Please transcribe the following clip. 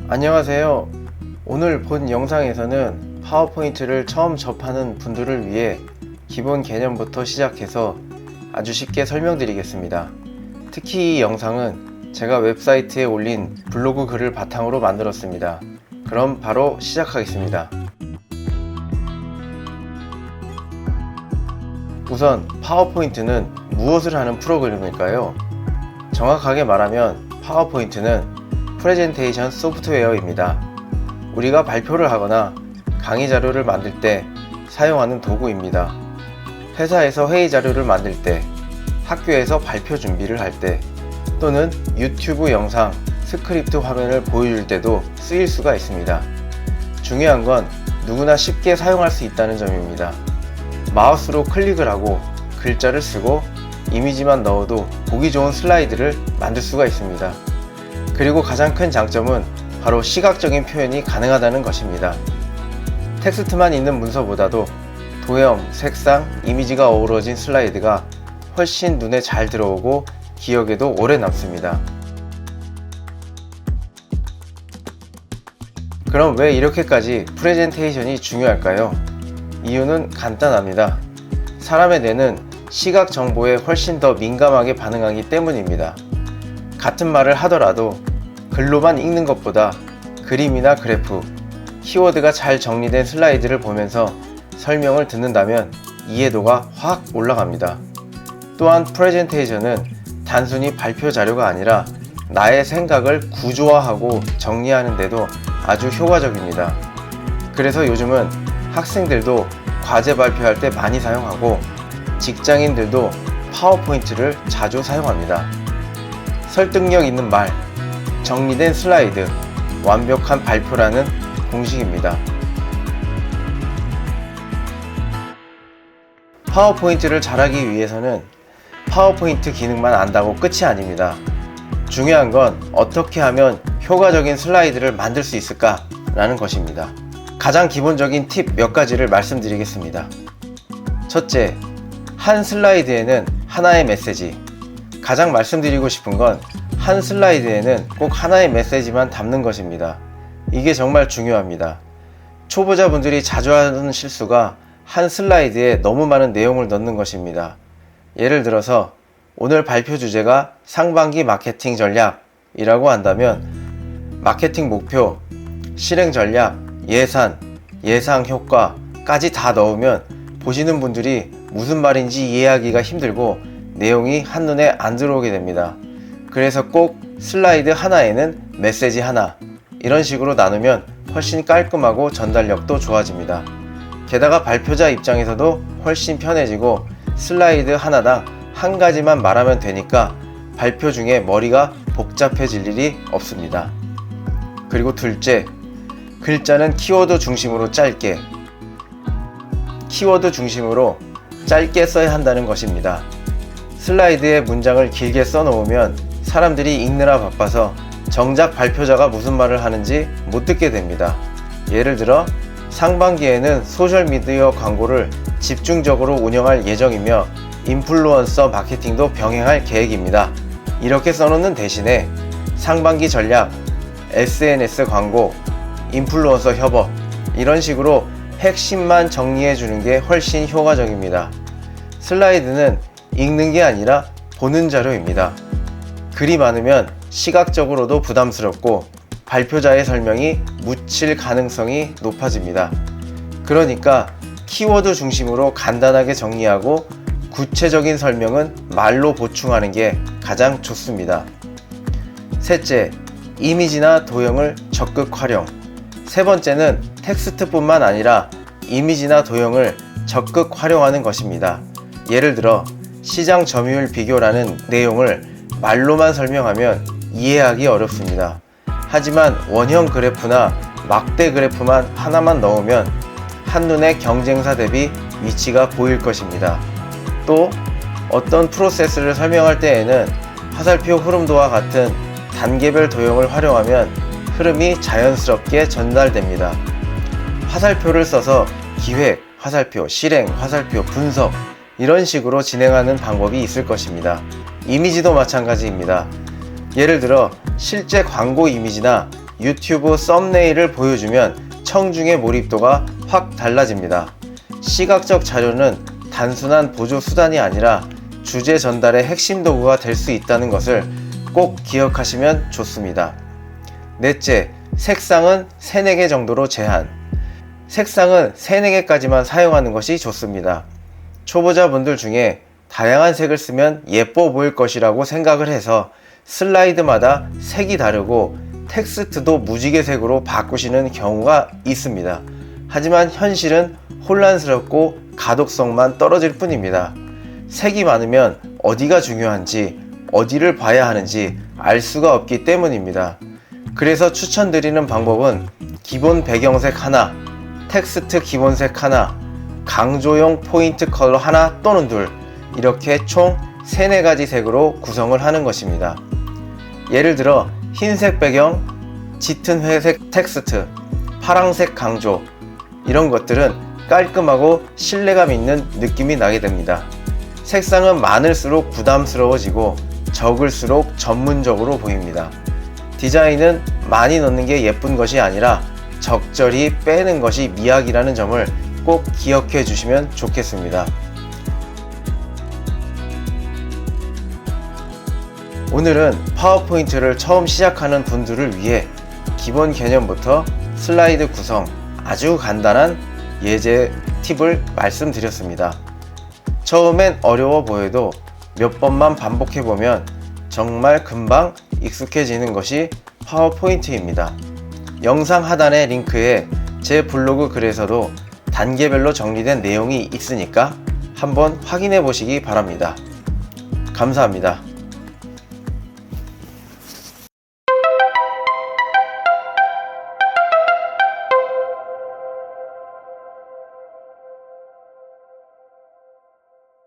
안녕하세요. 오늘 본 영상에서는 파워포인트를 처음 접하는 분들을 위해 기본 개념부터 시작해서 아주 쉽게 설명드리겠습니다. 특히 이 영상은 제가 웹사이트에 올린 블로그 글을 바탕으로 만들었습니다. 그럼 바로 시작하겠습니다. 우선 파워포인트는 무엇을 하는 프로그램일까요? 정확하게 말하면 파워포인트는 프레젠테이션 소프트웨어입니다. 우리가 발표를 하거나 강의 자료를 만들 때 사용하는 도구입니다. 회사에서 회의 자료를 만들 때, 학교에서 발표 준비를 할 때, 또는 유튜브 영상, 스크립트 화면을 보여줄 때도 쓰일 수가 있습니다. 중요한 건 누구나 쉽게 사용할 수 있다는 점입니다. 마우스로 클릭을 하고 글자를 쓰고 이미지만 넣어도 보기 좋은 슬라이드를 만들 수가 있습니다. 그리고 가장 큰 장점은 바로 시각적인 표현이 가능하다는 것입니다. 텍스트만 있는 문서보다도 도형, 색상, 이미지가 어우러진 슬라이드가 훨씬 눈에 잘 들어오고 기억에도 오래 남습니다. 그럼 왜 이렇게까지 프레젠테이션이 중요할까요? 이유는 간단합니다. 사람의 뇌는 시각 정보에 훨씬 더 민감하게 반응하기 때문입니다. 같은 말을 하더라도 글로만 읽는 것보다 그림이나 그래프, 키워드가 잘 정리된 슬라이드를 보면서 설명을 듣는다면 이해도가 확 올라갑니다. 또한 프레젠테이션은 단순히 발표 자료가 아니라 나의 생각을 구조화하고 정리하는 데도 아주 효과적입니다. 그래서 요즘은 학생들도 과제 발표할 때 많이 사용하고 직장인들도 파워포인트를 자주 사용합니다. 설득력 있는 말, 정리된 슬라이드, 완벽한 발표라는 공식입니다. 파워포인트를 잘하기 위해서는 파워포인트 기능만 안다고 끝이 아닙니다. 중요한 건 어떻게 하면 효과적인 슬라이드를 만들 수 있을까 라는 것입니다. 가장 기본적인 팁 몇 가지를 말씀드리겠습니다. 첫째, 한 슬라이드에는 하나의 메시지. 가장 말씀드리고 싶은 건 한 슬라이드에는 꼭 하나의 메시지만 담는 것입니다. 이게 정말 중요합니다. 초보자분들이 자주 하는 실수가 한 슬라이드에 너무 많은 내용을 넣는 것입니다. 예를 들어서 오늘 발표 주제가 상반기 마케팅 전략이라고 한다면 마케팅 목표, 실행 전략, 예산, 예상 효과까지 다 넣으면 보시는 분들이 무슨 말인지 이해하기가 힘들고 내용이 한눈에 안 들어오게 됩니다. 그래서 꼭 슬라이드 하나에는 메시지 하나, 이런 식으로 나누면 훨씬 깔끔하고 전달력도 좋아집니다. 게다가 발표자 입장에서도 훨씬 편해지고 슬라이드 하나당 한 가지만 말하면 되니까 발표 중에 머리가 복잡해질 일이 없습니다. 그리고 둘째, 글자는 키워드 중심으로 짧게. 키워드 중심으로 짧게 써야 한다는 것입니다. 슬라이드에 문장을 길게 써놓으면 사람들이 읽느라 바빠서 정작 발표자가 무슨 말을 하는지 못 듣게 됩니다. 예를 들어 상반기에는 소셜미디어 광고를 집중적으로 운영할 예정이며 인플루언서 마케팅도 병행할 계획입니다. 이렇게 써놓는 대신에 상반기 전략, SNS 광고, 인플루언서 협업, 이런 식으로 핵심만 정리해 주는 게 훨씬 효과적입니다. 슬라이드는 읽는 게 아니라 보는 자료입니다. 글이 많으면 시각적으로도 부담스럽고 발표자의 설명이 묻힐 가능성이 높아집니다. 그러니까 키워드 중심으로 간단하게 정리하고 구체적인 설명은 말로 보충하는 게 가장 좋습니다. 셋째, 이미지나 도형을 적극 활용. 세 번째는 텍스트뿐만 아니라 이미지나 도형을 적극 활용하는 것입니다. 예를 들어 시장 점유율 비교라는 내용을 말로만 설명하면 이해하기 어렵습니다. 하지만 원형 그래프나 막대 그래프만 하나만 넣으면 한눈에 경쟁사 대비 위치가 보일 것입니다. 또 어떤 프로세스를 설명할 때에는 화살표 흐름도와 같은 단계별 도형을 활용하면 흐름이 자연스럽게 전달됩니다. 화살표를 써서 기획, 화살표, 실행, 화살표, 분석, 이런 식으로 진행하는 방법이 있을 것입니다. 이미지도 마찬가지입니다. 예를 들어 실제 광고 이미지나 유튜브 썸네일을 보여주면 청중의 몰입도가 확 달라집니다. 시각적 자료는 단순한 보조 수단이 아니라 주제 전달의 핵심 도구가 될 수 있다는 것을 꼭 기억하시면 좋습니다. 넷째, 색상은 3, 4개 정도로 제한. 색상은 3, 4개까지만 사용하는 것이 좋습니다. 초보자분들 중에 다양한 색을 쓰면 예뻐 보일 것이라고 생각을 해서 슬라이드마다 색이 다르고 텍스트도 무지개색으로 바꾸시는 경우가 있습니다. 하지만 현실은 혼란스럽고 가독성만 떨어질 뿐입니다. 색이 많으면 어디가 중요한지, 어디를 봐야 하는지 알 수가 없기 때문입니다. 그래서 추천드리는 방법은 기본 배경색 하나, 텍스트 기본색 하나, 강조용 포인트 컬러 하나 또는 둘, 이렇게 총 3, 4가지 색으로 구성을 하는 것입니다. 예를 들어 흰색 배경, 짙은 회색 텍스트, 파랑색 강조, 이런 것들은 깔끔하고 신뢰감 있는 느낌이 나게 됩니다. 색상은 많을수록 부담스러워지고 적을수록 전문적으로 보입니다. 디자인은 많이 넣는 게 예쁜 것이 아니라 적절히 빼는 것이 미학이라는 점을 꼭 기억해 주시면 좋겠습니다. 오늘은 파워포인트를 처음 시작하는 분들을 위해 기본 개념부터 슬라이드 구성, 아주 간단한 예제 팁을 말씀드렸습니다. 처음엔 어려워 보여도 몇 번만 반복해보면 정말 금방 익숙해지는 것이 파워포인트입니다. 영상 하단의 링크에 제 블로그 글에서도 단계별로 정리된 내용이 있으니까 한번 확인해 보시기 바랍니다. 감사합니다.